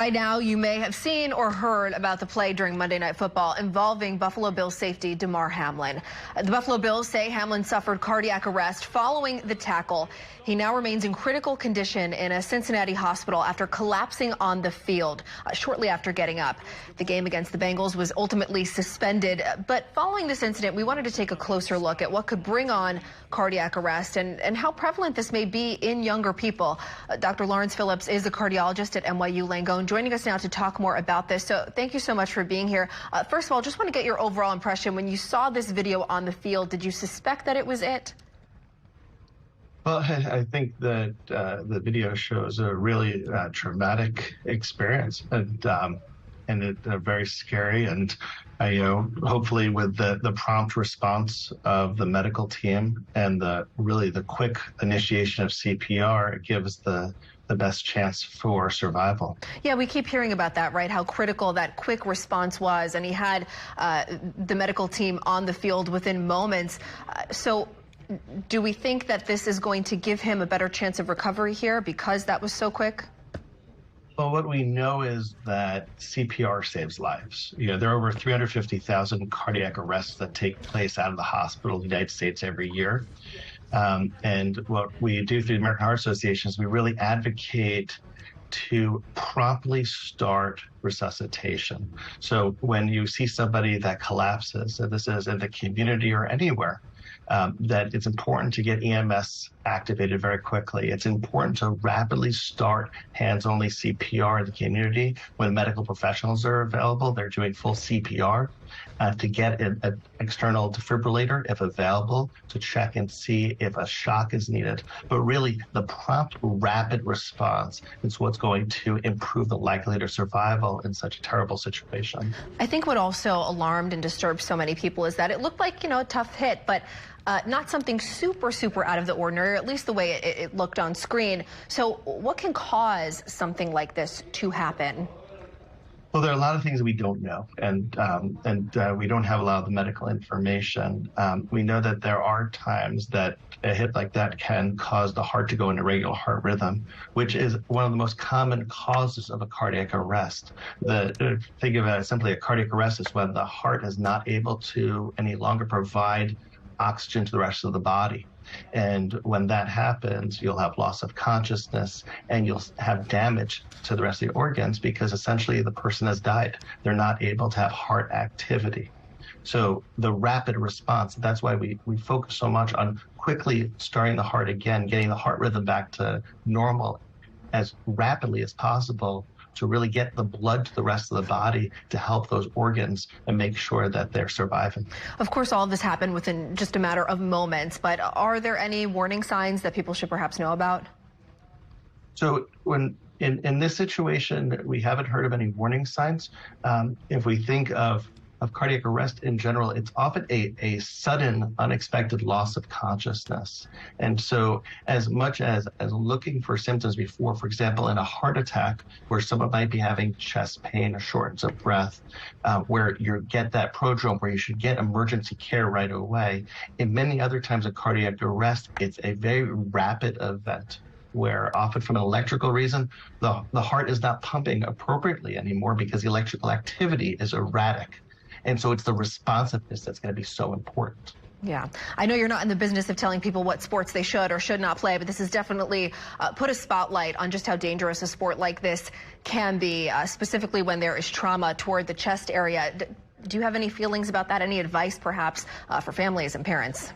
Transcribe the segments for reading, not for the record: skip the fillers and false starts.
By now, you may have seen or heard about the play during Monday Night Football involving Buffalo Bills safety Damar Hamlin. The Buffalo Bills say Hamlin suffered cardiac arrest following the tackle. He now remains in critical condition in a Cincinnati hospital after collapsing on the field shortly after getting up. The game against the Bengals was ultimately suspended, but following this incident, we wanted to take a closer look at what could bring on cardiac arrest and how prevalent this may be in younger people. Dr. Larry Phillips is a cardiologist at NYU Langone, joining us now to talk more about this. So thank you so much for being here. First of all, just want to get your overall impression. When you saw this video on the field, did you suspect that it was it? Well, I think that the video shows a really traumatic experience, and it's very scary. And hopefully, with the prompt response of the medical team and the quick initiation of CPR, it gives the best chance for survival. Yeah, we keep hearing about that, right? How critical that quick response was, and he had the medical team on the field within moments. So do we think that this is going to give him a better chance of recovery here because that was so quick? Well, what we know is that CPR saves lives. There are over 350,000 cardiac arrests that take place out of the hospital in the United States every year. And what we do through the American Heart Association is we really advocate to promptly start resuscitation. So when you see somebody that collapses, and this is in the community or anywhere, that it's important to get EMS activated very quickly. It's important to rapidly start hands-only CPR in the community. When medical professionals are available, they're doing full CPR to get an external defibrillator, if available, to check and see if a shock is needed. But really, the prompt, rapid response is what's going to improve the likelihood of survival in such a terrible situation. I think what also alarmed and disturbed so many people is that it looked like, a tough hit, but not something super out of the ordinary, or at least the way it looked on screen. So what can cause something like this to happen? Well, there are a lot of things we don't know, and we don't have a lot of the medical information. We know that there are times that a hit like that can cause the heart to go into irregular heart rhythm, which is one of the most common causes of a cardiac arrest. Think of it as simply a cardiac arrest is when the heart is not able to any longer provide oxygen to the rest of the body. And when that happens, you'll have loss of consciousness and you'll have damage to the rest of the organs because essentially the person has died. They're not able to have heart activity. So the rapid response, that's why we focus so much on quickly starting the heart again, getting the heart rhythm back to normal as rapidly as possible to really get the blood to the rest of the body to help those organs and make sure that they're surviving. Of course, all of this happened within just a matter of moments, but are there any warning signs that people should perhaps know about? So when in this situation, we haven't heard of any warning signs. If we think of cardiac arrest in general, it's often a sudden, unexpected loss of consciousness. And so as much as looking for symptoms before, for example, in a heart attack, where someone might be having chest pain or shortness of breath, where you get that prodrome where you should get emergency care right away. In many other times of cardiac arrest, it's a very rapid event, where often from an electrical reason, the heart is not pumping appropriately anymore because the electrical activity is erratic. And so it's the responsiveness that's going to be so important. Yeah, I know you're not in the business of telling people what sports they should or should not play, but this has definitely put a spotlight on just how dangerous a sport like this can be, specifically when there is trauma toward the chest area. Do you have any feelings about that? Any advice, perhaps, for families and parents?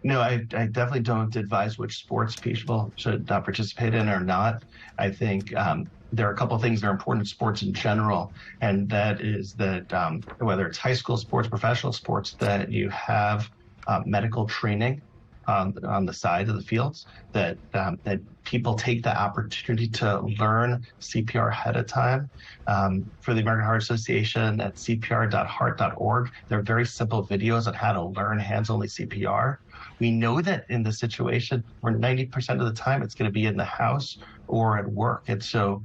No, I definitely don't advise which sports people should participate in or not. I think there are a couple of things that are important in sports in general, and that is that whether it's high school sports, professional sports, that you have medical training on the side of the fields, that people take the opportunity to learn CPR ahead of time. For the American Heart Association at cpr.heart.org, there are very simple videos on how to learn hands-only CPR. We know that in the situation where 90% of the time it's going to be in the house or at work. And so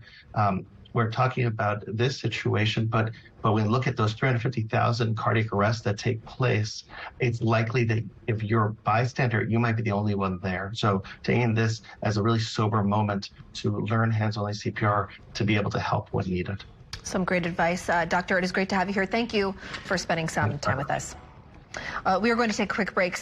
we're talking about this situation, but when we look at those 350,000 cardiac arrests that take place, it's likely that if you're a bystander, you might be the only one there. So taking this as a really sober moment to learn hands-on CPR to be able to help when needed. Some great advice. Doctor, it is great to have you here. Thank you for spending some time with us. We are going to take a quick break.